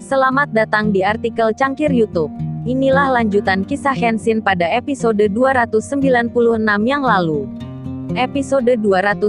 Selamat datang di artikel Cangkir YouTube. Inilah lanjutan kisah Kenshin pada episode 296 yang lalu. Episode 297.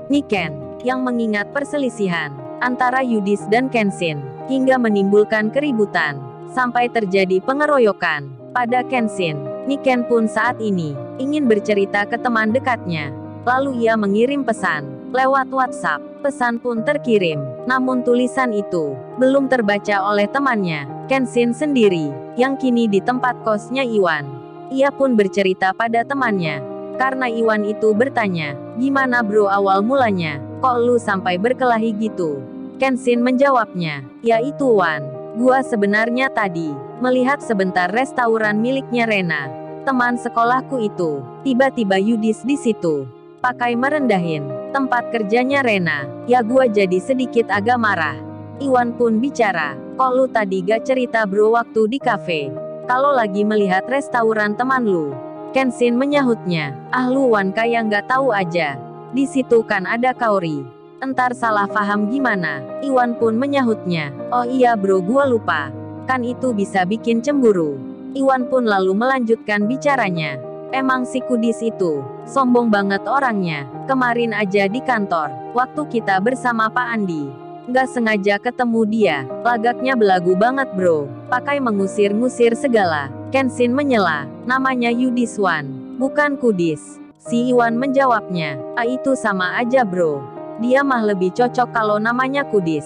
Niken, yang mengingat perselisihan antara Yudis dan Kenshin, hingga menimbulkan keributan, sampai terjadi pengeroyokan pada Kenshin. Niken pun saat ini ingin bercerita ke teman dekatnya. Lalu ia mengirim pesan lewat WhatsApp. Pesan pun terkirim, namun tulisan itu belum terbaca oleh temannya, Kenshin sendiri, yang kini di tempat kosnya Iwan. Ia pun bercerita pada temannya, karena Iwan itu bertanya, "Gimana bro awal mulanya, kok lu sampai berkelahi gitu?" Kenshin menjawabnya, "Ya itu Wan, gua sebenarnya tadi melihat sebentar restoran miliknya Rena, teman sekolahku itu. Tiba-tiba Yudis di situ pakai merendahin tempat kerjanya Rena. Ya gua jadi sedikit agak marah." Iwan pun bicara, "Kok lu tadi gak cerita bro waktu di kafe, kalau lagi melihat restoran teman lu?" Kenshin menyahutnya, "Ah lu Wan kayak gak tahu aja. Di situ kan ada Kaori. Entar salah paham gimana?" Iwan pun menyahutnya, "Oh iya bro gua lupa. Kan itu bisa bikin cemburu." Iwan pun lalu melanjutkan bicaranya, "Emang si Kudis itu sombong banget orangnya. Kemarin aja di kantor, waktu kita bersama Pak Andi, nggak sengaja ketemu dia, lagaknya belagu banget bro, pakai mengusir-ngusir segala." Kenshin menyela, "Namanya Yudis Wan, bukan Kudis." Si Iwan menjawabnya, "Ah itu sama aja bro. Dia mah lebih cocok kalau namanya Kudis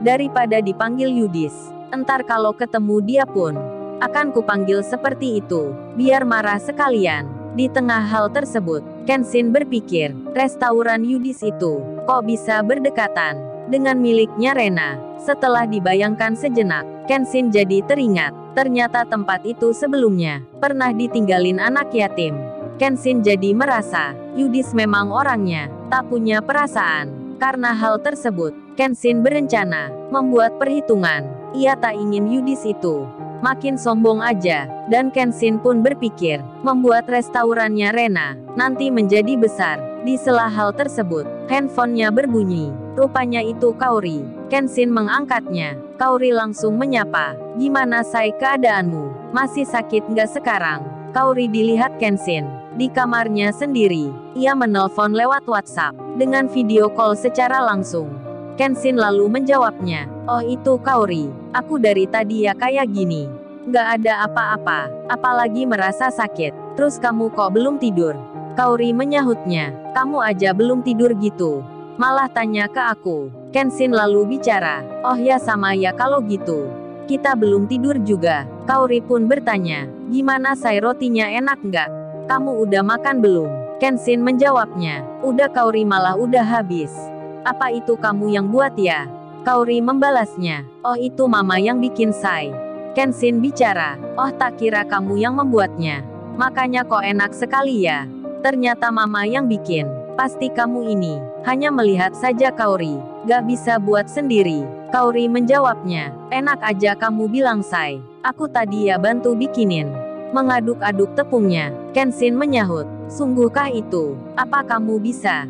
daripada dipanggil Yudis. Entar kalau ketemu dia pun akan kupanggil seperti itu, biar marah sekalian." Di tengah hal tersebut, Kenshin berpikir, restoran Yudis itu kok bisa berdekatan dengan miliknya Rena. Setelah dibayangkan sejenak, Kenshin jadi teringat, ternyata tempat itu sebelumnya pernah ditinggalin anak yatim. Kenshin jadi merasa, Yudis memang orangnya tak punya perasaan. Karena hal tersebut, Kenshin berencana membuat perhitungan. Ia tak ingin Yudis itu makin sombong aja, dan Kenshin pun berpikir membuat restorannya Rena nanti menjadi besar. Di sela hal tersebut, handphonenya berbunyi. Rupanya itu Kaori. Kenshin mengangkatnya. Kaori langsung menyapa, "Gimana say keadaanmu? Masih sakit nggak sekarang?" Kaori dilihat Kenshin di kamarnya sendiri. Ia menelpon lewat WhatsApp dengan video call secara langsung. Kenshin lalu menjawabnya, "Oh itu Kaori, aku dari tadi ya kayak gini. Nggak ada apa-apa, apalagi merasa sakit. Terus kamu kok belum tidur?" Kaori menyahutnya, "Kamu aja belum tidur gitu, malah tanya ke aku." Kenshin lalu bicara, "Oh ya sama ya kalau gitu. Kita belum tidur juga." Kaori pun bertanya, "Gimana say rotinya enak nggak? Kamu udah makan belum?" Kenshin menjawabnya, "Udah Kaori malah udah habis." "Apa itu kamu yang buat ya?" Kaori membalasnya, "Oh itu mama yang bikin say." Kenshin bicara, "Oh tak kira kamu yang membuatnya. Makanya kok enak sekali ya. Ternyata mama yang bikin. Pasti kamu ini hanya melihat saja Kaori, gak bisa buat sendiri." Kaori menjawabnya, "Enak aja kamu bilang say. Aku tadi ya bantu bikinin." Mengaduk-aduk tepungnya, Kenshin menyahut, "Sungguhkah itu? Apa kamu bisa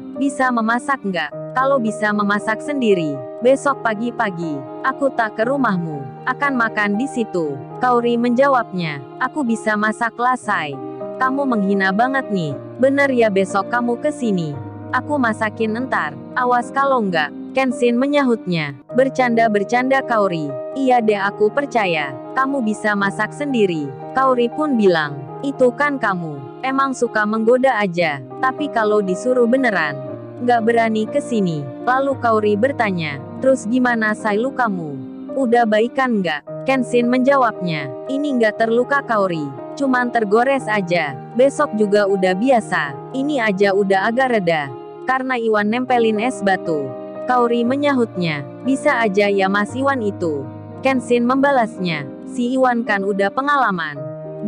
memasak nggak? Kalau bisa memasak sendiri, besok pagi-pagi aku tak ke rumahmu, akan makan di situ." Kaori menjawabnya, "Aku bisa masak lah say. Kamu menghina banget nih. Bener ya besok kamu ke sini, aku masakin entar. Awas kalau nggak." Kenshin menyahutnya, "Bercanda-bercanda Kaori. Iya deh aku percaya, kamu bisa masak sendiri." Kaori pun bilang, "Itu kan kamu emang suka menggoda aja, tapi kalau disuruh beneran nggak berani ke sini." Lalu Kaori bertanya, "Terus gimana say lu kamu? Udah baikan nggak?" Kenshin menjawabnya, "Ini nggak terluka Kaori, cuman tergores aja. Besok juga udah biasa. Ini aja udah agak reda karena Iwan nempelin es batu." Kaori menyahutnya, "Bisa aja ya Mas Iwan itu." Kenshin membalasnya, "Si Iwan kan udah pengalaman,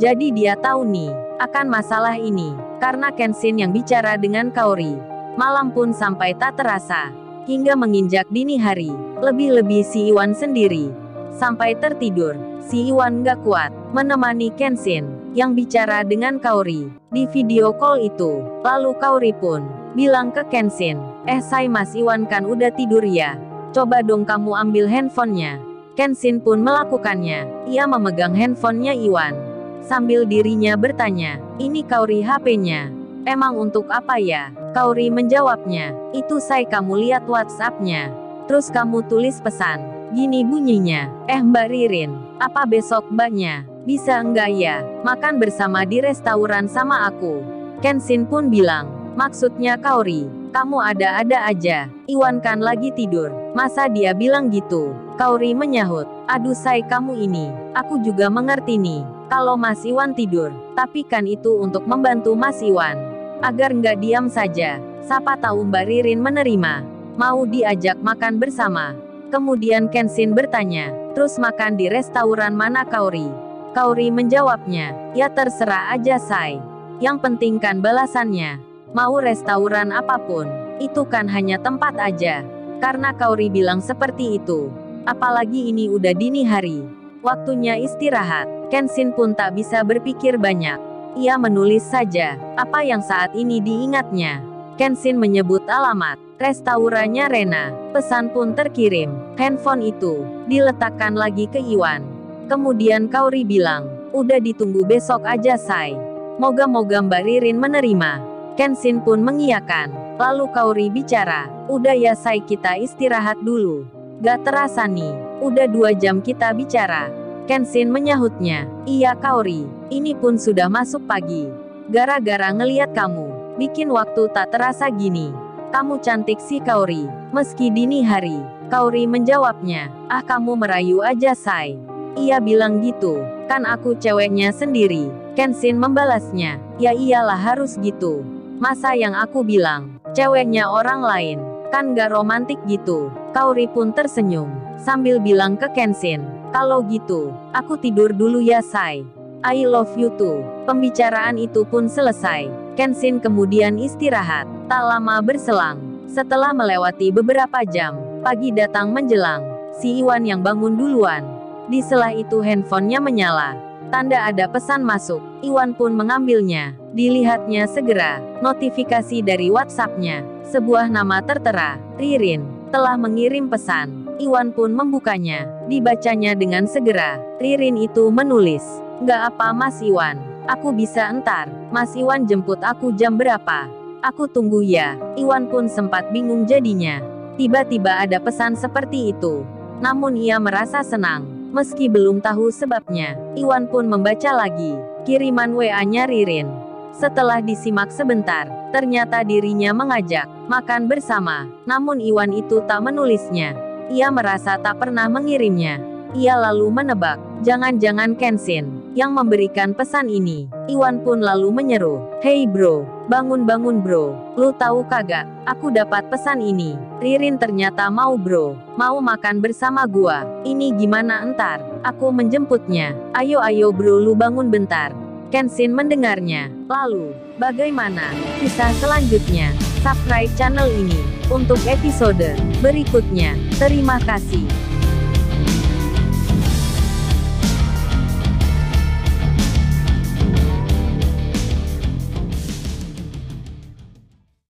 jadi dia tahu nih akan masalah ini." Karena Kenshin yang bicara dengan Kaori, malam pun sampai tak terasa, hingga menginjak dini hari. Lebih-lebih si Iwan sendiri sampai tertidur. Si Iwan gak kuat menemani Kenshin yang bicara dengan Kaori di video call itu. Lalu Kaori pun bilang ke Kenshin, "Say Mas Iwan kan udah tidur ya? Coba dong kamu ambil handphonenya." Kenshin pun melakukannya. Ia memegang handphonenya Iwan. Sambil dirinya bertanya, ini Kaori HP-nya. Emang untuk apa ya? Kaori menjawabnya, itu Sai kamu lihat WhatsApp-nya. Terus kamu tulis pesan. Gini bunyinya, Mbak Ririn, apa besok mbaknya? Bisa enggak ya, makan bersama di restoran sama aku? Kenshin pun bilang, maksudnya Kaori, kamu ada-ada aja. Iwan kan lagi tidur. Masa dia bilang gitu? Kaori menyahut, aduh Sai kamu ini, aku juga mengerti nih. Kalau Mas Iwan tidur, tapi kan itu untuk membantu Mas Iwan. Agar nggak diam saja. Siapa tahu Mbak Ririn menerima. Mau diajak makan bersama. Kemudian Kenshin bertanya, terus makan di restoran mana Kaori? Kaori menjawabnya, ya terserah aja Sai. Yang penting kan balasannya. Mau restoran apapun, itu kan hanya tempat aja. Karena Kaori bilang seperti itu. Apalagi ini udah dini hari. Waktunya istirahat. Kenshin pun tak bisa berpikir banyak. Ia menulis saja apa yang saat ini diingatnya. Kenshin menyebut alamat restorannya Rena. Pesan pun terkirim. Handphone itu diletakkan lagi ke Iwan. Kemudian Kaori bilang, udah ditunggu besok aja Sai. Moga-moga Mbak Ririn menerima. Kenshin pun mengiyakan. Lalu Kaori bicara, udah ya Sai kita istirahat dulu. Gak terasa nih, udah 2 jam kita bicara. Kenshin menyahutnya, iya Kaori, ini pun sudah masuk pagi. Gara-gara ngeliat kamu, bikin waktu tak terasa gini. Kamu cantik sih Kaori, meski dini hari. Kaori menjawabnya, ah kamu merayu aja Sai. Ia bilang gitu, kan aku ceweknya sendiri. Kenshin membalasnya, ya iyalah harus gitu. Masa yang aku bilang, ceweknya orang lain, kan gak romantik gitu. Kaori pun tersenyum, sambil bilang ke Kenshin, kalau gitu, aku tidur dulu ya Sai. I love you too. Pembicaraan itu pun selesai. Kenshin kemudian istirahat. Tak lama berselang. Setelah melewati beberapa jam, pagi datang menjelang. Si Iwan yang bangun duluan. Di sela itu handphonenya menyala. Tanda ada pesan masuk. Iwan pun mengambilnya. Dilihatnya segera. Notifikasi dari WhatsApp-nya. Sebuah nama tertera, Ririn, telah mengirim pesan. Iwan pun membukanya. Dibacanya dengan segera. Ririn itu menulis, "Nggak apa Mas Iwan. Aku bisa entar. Mas Iwan jemput aku jam berapa? Aku tunggu ya." Iwan pun sempat bingung jadinya. Tiba-tiba ada pesan seperti itu. Namun ia merasa senang. Meski belum tahu sebabnya. Iwan pun membaca lagi. Kiriman WA-nya Ririn. Setelah disimak sebentar, ternyata dirinya mengajak makan bersama. Namun Iwan itu tak menulisnya. Ia merasa tak pernah mengirimnya. Ia lalu menebak, jangan-jangan Kenshin yang memberikan pesan ini. Iwan pun lalu menyeru, "Hey bro, bangun-bangun bro. Lu tahu kagak, aku dapat pesan ini. Ririn ternyata mau bro, mau makan bersama gua. Ini gimana entar? Aku menjemputnya. Ayo bro lu bangun bentar." Kenshin mendengarnya. Lalu, bagaimana kisah selanjutnya? Subscribe channel ini untuk episode berikutnya. Terima kasih.